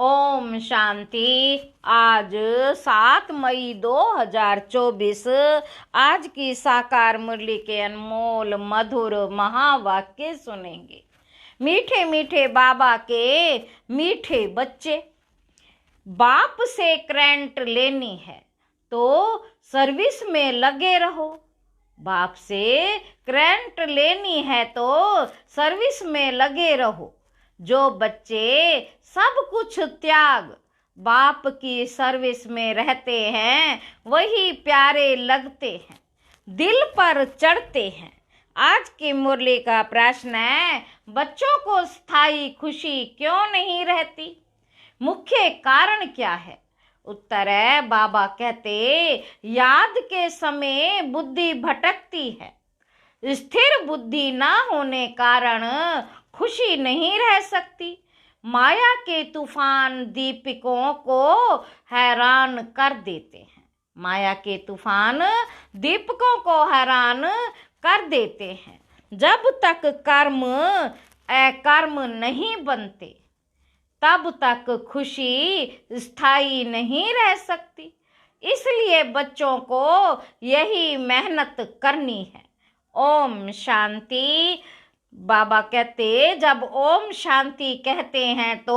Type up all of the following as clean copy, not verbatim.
ओम शांति। आज 7 मई 2024 आज की साकार मुरली के अनमोल मधुर महावाक्य सुनेंगे। मीठे मीठे बाबा के मीठे बच्चे, बाप से करंट लेनी है तो सर्विस में लगे रहो। बाप से करंट लेनी है तो सर्विस में लगे रहो। जो बच्चे सब कुछ त्याग बाप की सर्विस में रहते हैं वही प्यारे लगते हैं, दिल पर चढ़ते हैं। आज की मुरली का प्रश्न है, बच्चों को स्थायी खुशी क्यों नहीं रहती? मुख्य कारण क्या है? उत्तर है, बाबा कहते याद के समय बुद्धि भटकती है। स्थिर बुद्धि ना होने कारण खुशी नहीं रह सकती। माया के तूफान दीपकों को हैरान कर देते हैं। माया के तूफान दीपकों को हैरान कर देते हैं। जब तक कर्म अकर्म नहीं बनते तब तक खुशी स्थायी नहीं रह सकती। इसलिए बच्चों को यही मेहनत करनी है। ओम शांति। बाबा कहते जब ओम शांति कहते हैं तो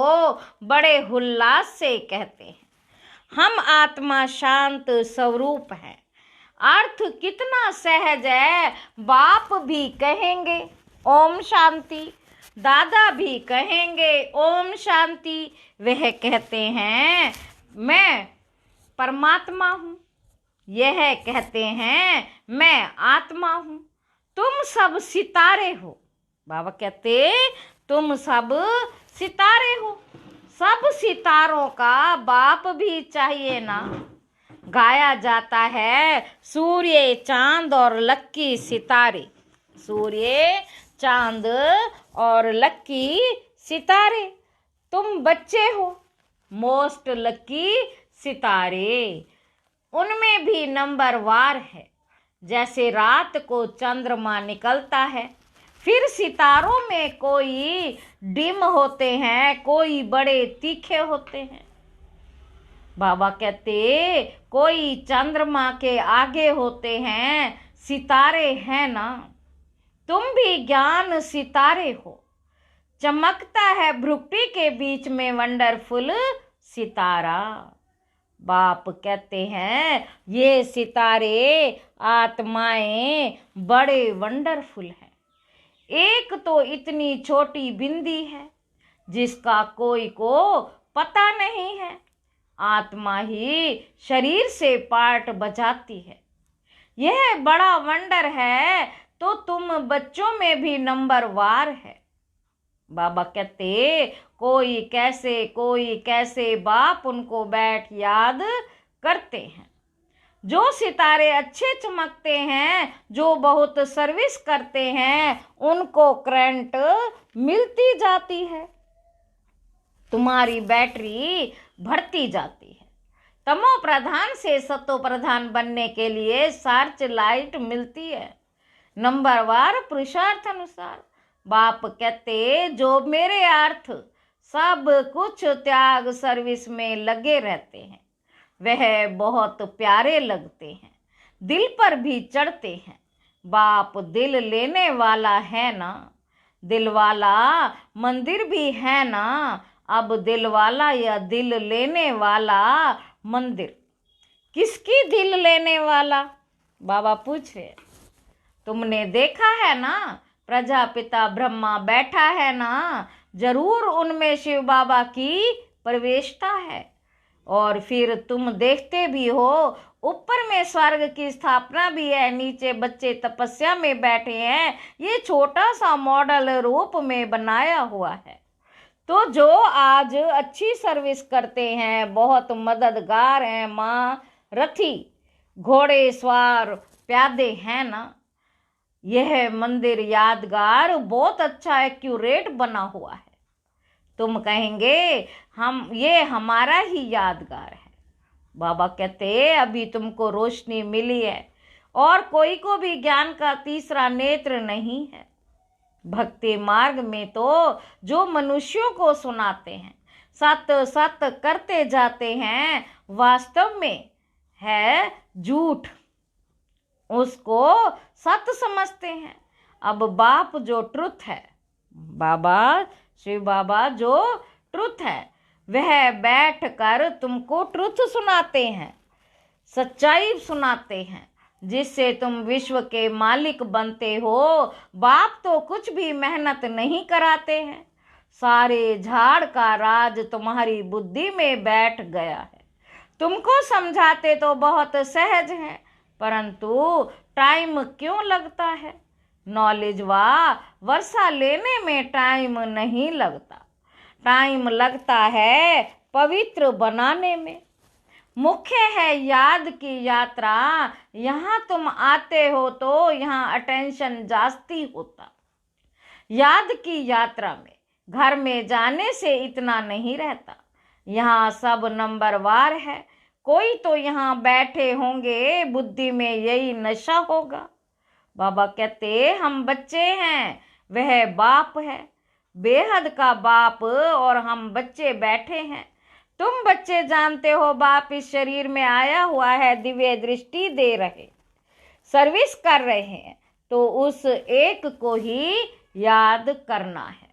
बड़े उल्लास से कहते हैं। हम आत्मा शांत स्वरूप है। अर्थ कितना सहज है। बाप भी कहेंगे ओम शांति, दादा भी कहेंगे ओम शांति। वह कहते हैं मैं परमात्मा हूँ, यह कहते हैं मैं आत्मा हूँ। तुम सब सितारे हो। बाबा कहते तुम सब सितारे हो। सब सितारों का बाप भी चाहिए ना। गाया जाता है सूर्य चांद और लक्की सितारे। सूर्य चांद और लक्की सितारे, तुम बच्चे हो मोस्ट लक्की सितारे। उनमें भी नंबर वार है। जैसे रात को चंद्रमा निकलता है, फिर सितारों में कोई डिम होते हैं, कोई बड़े तीखे होते हैं। बाबा कहते कोई चंद्रमा के आगे होते हैं, सितारे हैं ना। तुम भी ज्ञान सितारे हो। चमकता है भ्रुकुटी के बीच में वंडरफुल सितारा। बाप कहते हैं ये सितारे आत्माएं बड़े वंडरफुल हैं। एक तो इतनी छोटी बिंदी है जिसका कोई को पता नहीं है। आत्मा ही शरीर से पार्ट बजाती है। यह बड़ा वंडर है तो तुम बच्चों में भी नंबर वार है। बाबा कहते कोई कैसे बाप उनको बैठ याद करते हैं। जो सितारे अच्छे चमकते हैं, जो बहुत सर्विस करते हैं, उनको करंट मिलती जाती है। तुम्हारी बैटरी बढ़ती जाती है। तमो प्रधान से सतो प्रधान बनने के लिए सर्च लाइट मिलती है। नंबरवार पुरुषार्थ अनुसार। बाप कहते जो मेरे अर्थ सब कुछ त्याग सर्विस में लगे रहते हैं वह बहुत प्यारे लगते हैं, दिल पर भी चढ़ते हैं। बाप दिल लेने वाला है ना। दिल वाला मंदिर भी है ना। अब दिल वाला या दिल लेने वाला मंदिर, किसकी दिल लेने वाला? बाबा पूछ रहे। तुमने देखा है ना प्रजापिता ब्रह्मा बैठा है ना, जरूर उनमें शिव बाबा की प्रवेशता है। और फिर तुम देखते भी हो ऊपर में स्वर्ग की स्थापना भी है, नीचे बच्चे तपस्या में बैठे हैं। ये छोटा सा मॉडल रूप में बनाया हुआ है। तो जो आज अच्छी सर्विस करते हैं, बहुत मददगार हैं, माँ रथी घोड़े सवार प्यादे हैं ना। यह मंदिर यादगार बहुत अच्छा एक्यूरेट बना हुआ है। तुम कहेंगे ये हमारा ही यादगार है। बाबा कहते अभी तुमको रोशनी मिली है और कोई को भी ज्ञान का तीसरा नेत्र नहीं है। भक्ति मार्ग में तो जो मनुष्यों को सुनाते हैं सत सत करते जाते हैं, वास्तव में है झूठ, उसको सत समझते हैं। अब बाप जो ट्रुथ है, बाबा शिव बाबा जो ट्रुथ है, वह बैठ कर तुमको ट्रुथ सुनाते हैं, सच्चाई सुनाते हैं, जिससे तुम विश्व के मालिक बनते हो। बाप तो कुछ भी मेहनत नहीं कराते हैं, सारे झाड़ का राज तुम्हारी बुद्धि में बैठ गया है। तुमको समझाते तो बहुत सहज है, परंतु टाइम क्यों लगता है? नॉलेज वर्षा लेने में टाइम नहीं लगता, टाइम लगता है पवित्र बनाने में। मुख्य है याद की यात्रा, यहाँ तुम आते हो तो यहाँ अटेंशन जास्ती होता। याद की यात्रा में घर में जाने से इतना नहीं रहता, यहाँ सब नंबरवार है। कोई तो यहाँ बैठे होंगे, बुद्धि में यही नशा होगा। बाबा कहते हम बच्चे हैं, वह बाप है, बेहद का बाप, और हम बच्चे बैठे हैं। तुम बच्चे जानते हो बाप इस शरीर में आया हुआ है, दिव्य दृष्टि दे रहे, सर्विस कर रहे हैं, तो उस एक को ही याद करना है,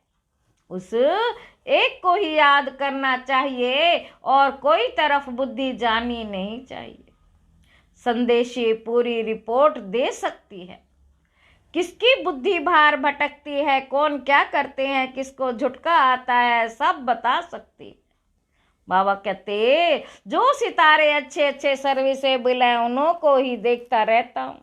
उस एक को ही याद करना चाहिए, और कोई तरफ बुद्धि जानी नहीं चाहिए। संदेशी पूरी रिपोर्ट दे सकती है, किसकी बुद्धि बाहर भटकती है, कौन क्या करते हैं, किसको झुटका आता है, सब बता सकती है। बाबा कहते जो सितारे अच्छे अच्छे सर्विसेबल हैं, उन्हों को ही देखता रहता हूँ।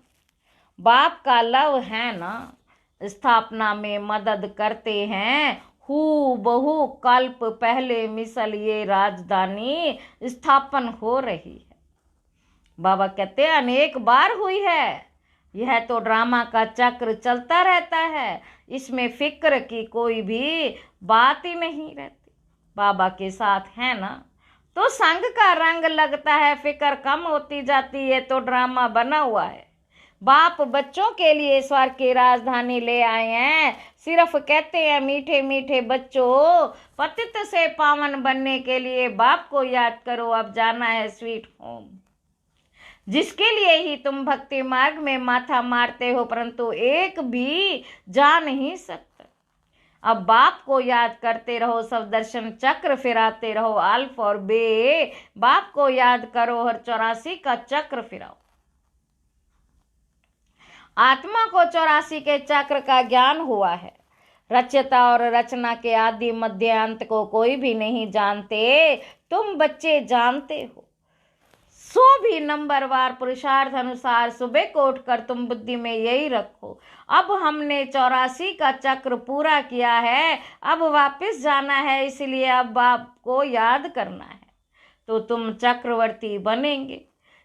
बाप का लव है ना, स्थापना में मदद करते हैं, हू बहु कल्प पहले मिसल ये राजधानी स्थापन हो रही है। बाबा कहते अनेक बार हुई है, यह तो ड्रामा का चक्र चलता रहता है, इसमें फिक्र की कोई भी बात ही नहीं रहती। बाबा के साथ है ना, तो संग का रंग लगता है, फिक्र कम होती जाती है, तो ड्रामा बना हुआ है। बाप बच्चों के लिए स्वर्ग की राजधानी ले आए हैं, सिर्फ कहते हैं मीठे मीठे बच्चों, पतित से पावन बनने के लिए बाप को याद करो, अब जाना है स्वीट होम। जिसके लिए ही तुम भक्ति मार्ग में माथा मारते हो, परंतु एक भी जा नहीं सकता। अब बाप को याद करते रहो, सब दर्शन चक्र फिराते रहो, अल्फ और बे, बाप को याद करो, हर 84 का चक्र फिराओ। आत्मा को 84 के चक्र का ज्ञान हुआ है। रचयिता और रचना के आदि मध्य अंत को कोई भी नहीं जानते, तुम बच्चे जानते हो। सो भी नंबरवार पुरुषार्थ अनुसार सुबह को उठकर तुम बुद्धि में यही रखो, अब हमने 84 का चक्र पूरा किया है, अब वापस जाना है, इसलिए अब बाप को याद करना है, तो तुम चक्रवर्ती बनेंगे।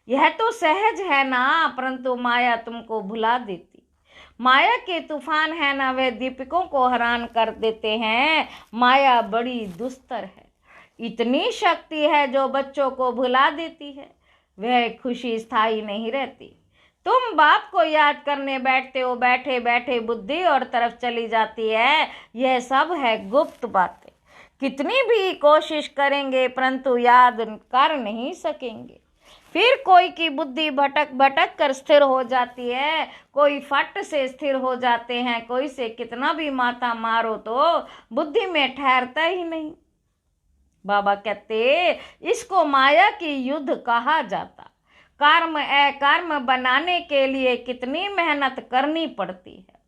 यह तो सहज है ना, परंतु माया तुमको भुला देती। माया के तूफान है ना, वे दीपकों को हैरान कर देते हैं। माया बड़ी दुस्तर है, इतनी शक्ति है जो बच्चों को भुला देती है, वह खुशी स्थायी नहीं रहती। तुम बाप को याद करने बैठते हो, बैठे बैठे बुद्धि और तरफ चली जाती है। यह सब है गुप्त बातें, कितनी भी कोशिश करेंगे परंतु याद कर नहीं सकेंगे। फिर कोई की बुद्धि भटक भटक कर स्थिर हो जाती है, कोई फट से स्थिर हो जाते हैं, कोई से कितना भी माथा मारो तो बुद्धि में ठहरता ही नहीं। बाबा कहते इसको माया की युद्ध कहा जाता। कर्म अकर्म बनाने के लिए कितनी मेहनत करनी पड़ती है।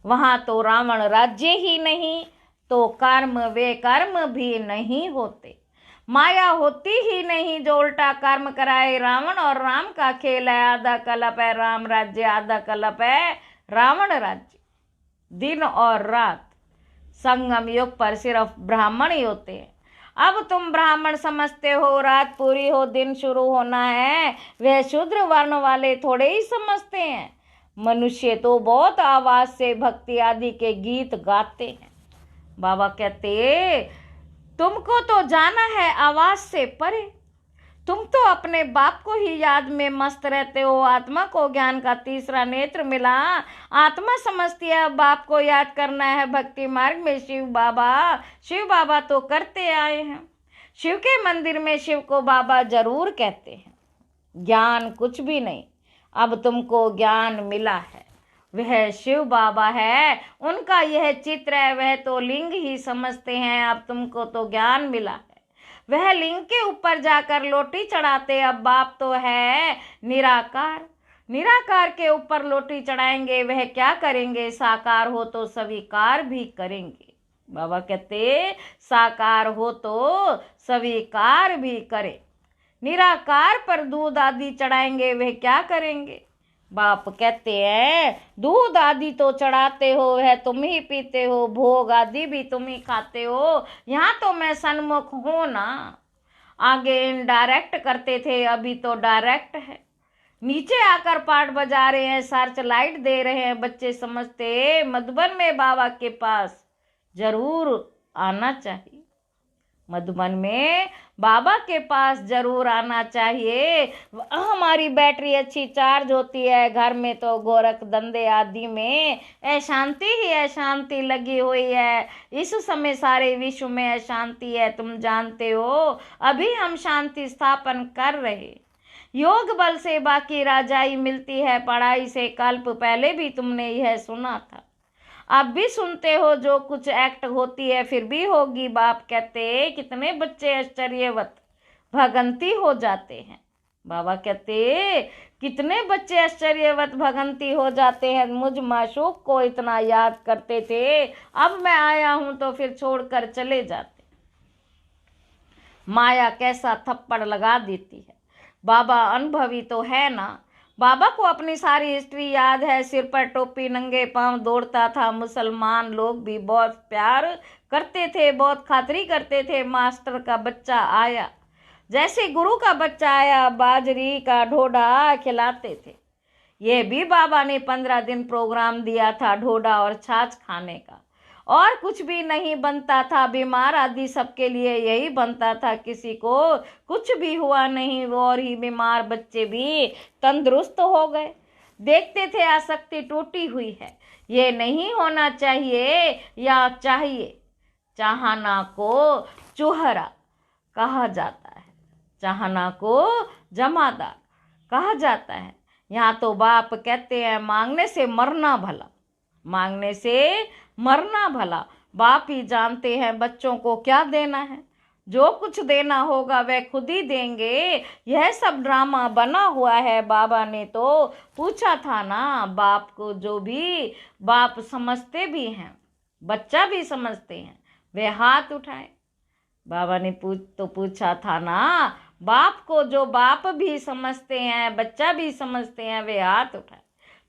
वहां तो रावण राज्य ही नहीं, तो कर्म वे कर्म भी नहीं होते। माया होती ही नहीं जो उल्टा कर्म कराए। रावण और राम का खेल है, आधा कलप है राम राज्य, आधा कलप है रावण राज्य। दिन और रात संगम युग पर सिर्फ ब्राह्मण ही होते हैं। अब तुम ब्राह्मण समझते हो, रात पूरी हो दिन शुरू होना है, वह शूद्र वर्ण वाले थोड़े ही समझते हैं। मनुष्य तो बहुत आवाज से भक्ति आदि के गीत गाते हैं। बाबा कहते तुमको तो जाना है आवाज से परे, तुम तो अपने बाप को ही याद में मस्त रहते हो। आत्मा को ज्ञान का तीसरा नेत्र मिला। आत्मा समझती है अब बाप को याद करना है। भक्ति मार्ग में शिव बाबा तो करते आए हैं। शिव के मंदिर में शिव को बाबा जरूर कहते हैं। ज्ञान कुछ भी नहीं, अब तुमको ज्ञान मिला है। वह शिव बाबा है, उनका यह चित्र है। वह तो लिंग ही समझते हैं, अब तुमको तो ज्ञान मिला है। वह लिंग के ऊपर जाकर लोटी चढ़ाते, अब बाप तो है निराकार। निराकार के ऊपर लोटी चढ़ाएंगे, वह क्या करेंगे? साकार हो तो स्वीकार भी करेंगे। बाबा कहते साकार हो तो स्वीकार भी करे। निराकार पर दूध आदि चढ़ाएंगे, वह क्या करेंगे? बाप कहते हैं दूध आदि तो चढ़ाते हो, वह तुम ही पीते हो। भोग आदि भी तुम ही खाते हो। यहाँ तो मैं सन्मुख हूं ना। आगे इनडायरेक्ट करते थे, अभी तो डायरेक्ट है। नीचे आकर पाठ बजा रहे हैं, सर्च लाइट दे रहे हैं। बच्चे समझते मधुबन में बाबा के पास जरूर आना चाहिए। मधुबन में बाबा के पास जरूर आना चाहिए। हमारी बैटरी अच्छी चार्ज होती है। घर में तो गोरख धंधे आदि में अशांति ही अशांति लगी हुई है। इस समय सारे विश्व में अशांति है, तुम जानते हो। अभी हम शांति स्थापन कर रहे। योग बल से बाकी राजाई मिलती है, पढ़ाई से कल्प पहले भी तुमने यह सुना था। आप भी सुनते हो, जो कुछ एक्ट होती है फिर भी होगी। बाप कहते कितने बच्चे आश्चर्यवत भगंती हो जाते हैं। बाबा कहते कितने बच्चे आश्चर्यवत भगंती हो जाते हैं। मुझ माशूक को इतना याद करते थे, अब मैं आया हूं तो फिर छोड़कर चले जाते। माया कैसा थप्पड़ लगा देती है। बाबा अनुभवी तो है ना। बाबा को अपनी सारी हिस्ट्री याद है। सिर पर टोपी, नंगे पांव दौड़ता था। मुसलमान लोग भी बहुत प्यार करते थे, बहुत खातिरी करते थे। मास्टर का बच्चा आया, जैसे गुरु का बच्चा आया, बाजरी का ढोडा खिलाते थे। ये भी बाबा ने 15 दिन प्रोग्राम दिया था ढोडा और छाछ खाने का। और कुछ भी नहीं बनता था। बीमार आदि सबके लिए यही बनता था। किसी को कुछ भी हुआ नहीं, वो और ही बीमार बच्चे भी तंदुरुस्त हो गए। देखते थे आसक्ति टूटी हुई है। ये नहीं होना चाहिए या चाहिए। चाहना को चूहरा कहा जाता है, चाहना को जमादार कहा जाता है। यहाँ तो बाप कहते हैं मांगने से मरना भला, मांगने से मरना भला। बाप ही जानते हैं बच्चों को क्या देना है। जो कुछ देना होगा वह खुद ही देंगे। यह सब ड्रामा बना हुआ है। बाबा ने तो पूछा था ना बाप को, जो भी बाप समझते भी हैं, बच्चा भी समझते हैं, वे हाथ उठाए। बाबा ने पूछा था ना बाप को, जो बाप भी समझते हैं, बच्चा भी समझते हैं, वे हाथ उठाए।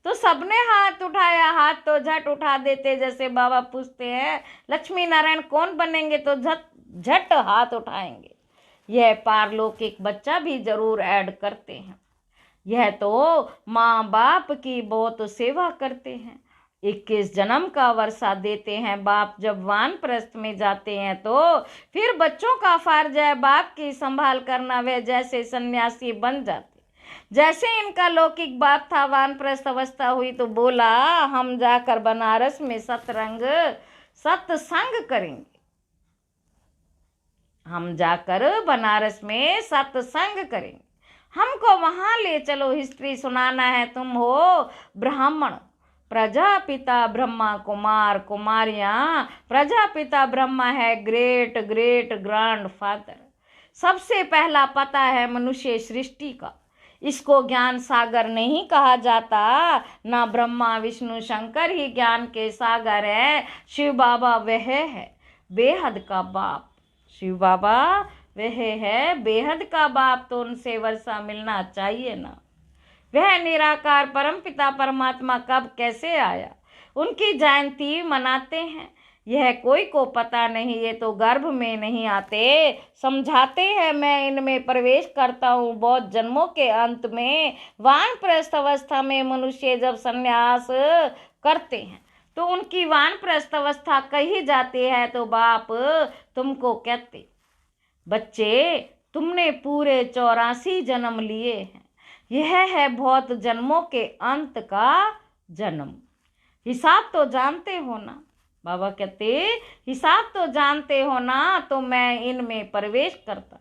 तो सबने हाथ उठाया। हाथ तो झट उठा देते। जैसे बाबा पूछते हैं लक्ष्मी नारायण कौन बनेंगे, तो झट हाथ उठाएंगे। यह पारलौकिक बच्चा भी जरूर ऐड करते हैं। यह तो माँ बाप की बहुत सेवा करते हैं। 21 जन्म का वर्षा देते हैं। बाप जब वानप्रस्थ में जाते हैं तो फिर बच्चों का फर्ज है बाप की संभाल करना। वे जैसे सन्यासी बन जाते। जैसे इनका लौकिक बाप था, वानप्रस्थ अवस्था हुई तो बोला हम जाकर बनारस में सत्संग करेंगे। हम जाकर बनारस में सत्संग करेंगे, हमको वहां ले चलो। हिस्ट्री सुनाना है। तुम हो ब्राह्मण, प्रजापिता ब्रह्मा, कुमार कुमारियां। प्रजापिता ब्रह्मा है ग्रेट ग्रेट ग्रैंड फादर। सबसे पहला पता है मनुष्य सृष्टि का। इसको ज्ञान सागर नहीं कहा जाता। ना ब्रह्मा विष्णु शंकर ही ज्ञान के सागर है। शिव बाबा वह है बेहद का बाप। शिव बाबा वह है बेहद का बाप। तो उनसे वर्षा मिलना चाहिए ना। वह निराकार परमपिता परमात्मा कब कैसे आया, उनकी जयंती मनाते हैं। यह कोई को पता नहीं। ये तो गर्भ में नहीं आते, समझाते हैं। मैं इनमें प्रवेश करता हूँ बहुत जन्मों के अंत में। वानप्रस्थ अवस्था में मनुष्य जब संन्यास करते हैं तो उनकी वानप्रस्थ अवस्था कही जाती है। तो बाप तुमको कहते बच्चे तुमने पूरे 84 जन्म लिए हैं। यह है बहुत जन्मों के अंत का जन्म। हिसाब तो जानते हो ना। बाबा कहते हिसाब तो जानते हो ना, तो मैं इनमें प्रवेश करता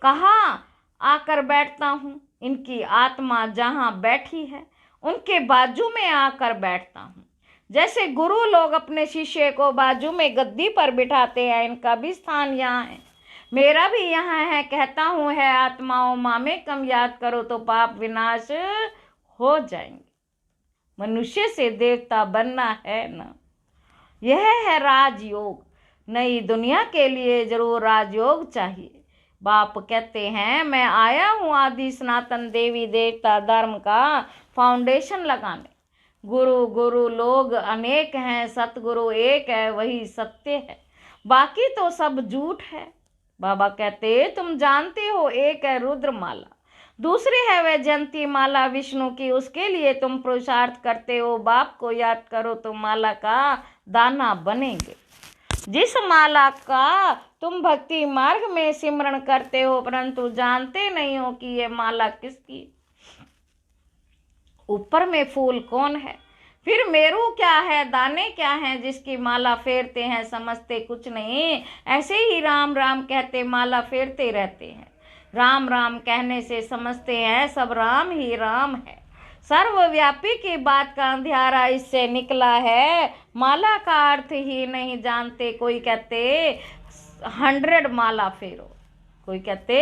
कहाँ आकर बैठता हूँ। इनकी आत्मा जहाँ बैठी है उनके बाजू में आकर बैठता हूँ। जैसे गुरु लोग अपने शिष्य को बाजू में गद्दी पर बिठाते हैं, इनका भी स्थान यहाँ है, मेरा भी यहाँ है। कहता हूँ है आत्माओं मामे कम याद करो तो पाप विनाश हो जाएंगे। मनुष्य से देवता बनना है ना, यह है राजयोग। नई दुनिया के लिए जरूर राजयोग चाहिए। बाप कहते हैं मैं आया हूँ आदि सनातन देवी देवता धर्म का फाउंडेशन लगाने। गुरु लोग अनेक हैं, सतगुरु एक है, वही सत्य है, बाकी तो सब झूठ है। बाबा कहते तुम जानते हो एक है रुद्रमाला, दूसरी है वैजयंती माला विष्णु की, उसके लिए तुम पुरुषार्थ करते हो। बाप को याद करो तो माला का दाना बनेंगे। जिस माला का तुम भक्ति मार्ग में सिमरण करते हो परंतु जानते नहीं हो कि ये माला किसकी, ऊपर में फूल कौन है, फिर मेरू क्या है, दाने क्या हैं, जिसकी माला फेरते हैं समझते कुछ नहीं। ऐसे ही राम राम कहते माला फेरते रहते हैं। राम राम कहने से समझते हैं सब राम ही राम है। सर्वव्यापी की बात का अंधियारा इससे निकला है। माला का अर्थ ही नहीं जानते। कोई कहते 100 माला फेरो, कोई कहते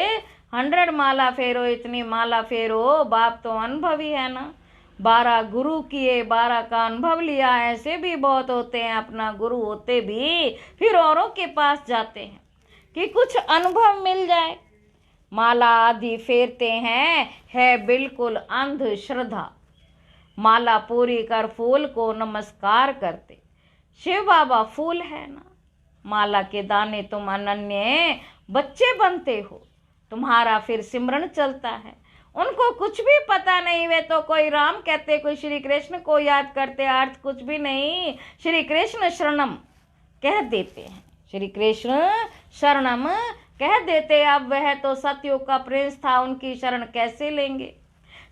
100 माला फेरो, इतनी माला फेरो। बाप तो अनुभवी है ना, 12 गुरु किए 12 का अनुभव लिया। ऐसे भी बहुत होते हैं, अपना गुरु होते भी फिर औरों के पास जाते हैं कि कुछ अनुभव मिल जाए। माला आदि फेरते हैं, है बिल्कुल अंधश्रद्धा। माला पूरी कर फूल को नमस्कार करते। शिव बाबा फूल है ना, माला के दाने तुम अनन्य बच्चे बनते हो, तुम्हारा फिर सिमरन चलता है। उनको कुछ भी पता नहीं, वे तो कोई राम कहते, कोई श्री कृष्ण को याद करते, अर्थ कुछ भी नहीं। श्री कृष्ण शरणम कह देते हैं, श्री कृष्ण शरणम कह देते। अब वह तो सतयुग का प्रिंस था, उनकी शरण कैसे लेंगे।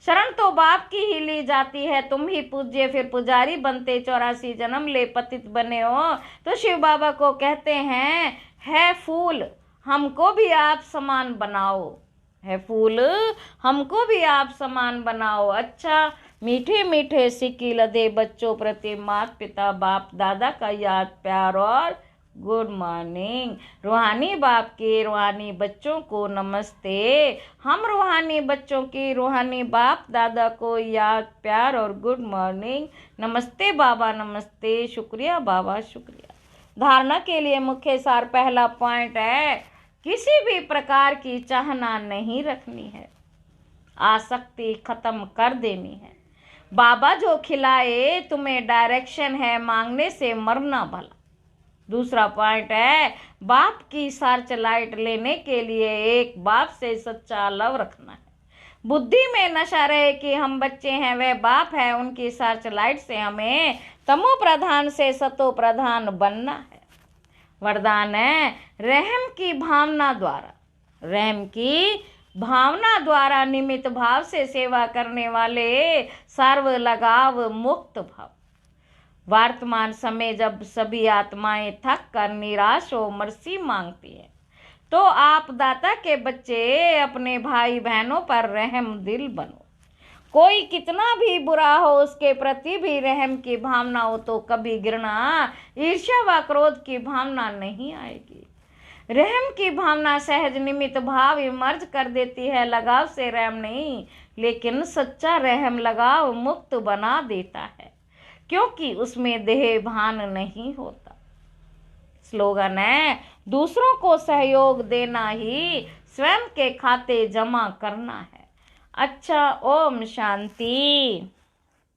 शरण तो बाप की ही ली जाती है। तुम ही पूज्य फिर पुजारी बनते, 84 जन्म ले पतित बने हो। तो शिव बाबा को कहते हैं है फूल हमको भी आप समान बनाओ, है फूल हमको भी आप समान बनाओ। अच्छा मीठे मीठे सिक्की लदे बच्चों प्रति माता पिता बाप दादा का याद प्यार और गुड मॉर्निंग। रूहानी बाप के रूहानी बच्चों को नमस्ते। हम रूहानी बच्चों की रूहानी बाप दादा को याद प्यार और गुड मॉर्निंग। नमस्ते बाबा नमस्ते, शुक्रिया बाबा शुक्रिया। धारणा के लिए मुख्य सार पहला पॉइंट है किसी भी प्रकार की चाहना नहीं रखनी है, आसक्ति खत्म कर देनी है। बाबा जो खिलाए तुम्हें डायरेक्शन है, मांगने से मरना भला। दूसरा पॉइंट है बाप की सर्च लाइट लेने के लिए एक बाप से सच्चा लव रखना है। बुद्धि में नशा रहे कि हम बच्चे हैं, वह बाप है, उनकी सर्च लाइट से हमें तमो प्रधान से सतो प्रधान बनना है। वरदान है रहम की भावना द्वारा, रहम की भावना द्वारा निमित्त भाव से सेवा करने वाले सर्व लगाव मुक्त भाव। वर्तमान समय जब सभी आत्माएं थक कर निराश हो मर्सी मांगती है, तो आप दाता के बच्चे अपने भाई बहनों पर रहम दिल बनो। कोई कितना भी बुरा हो उसके प्रति भी रहम की भावना हो तो कभी घृणा ईर्ष्या व क्रोध की भावना नहीं आएगी। रहम की भावना सहज निमित्त भाव इमर्ज कर देती है। लगाव से रहम नहीं, लेकिन सच्चा रहम लगाव मुक्त बना देता है, क्योंकि उसमें देह भान नहीं होता। स्लोगन है दूसरों को सहयोग देना ही स्वयं के खाते जमा करना है। अच्छा, ओम शांति।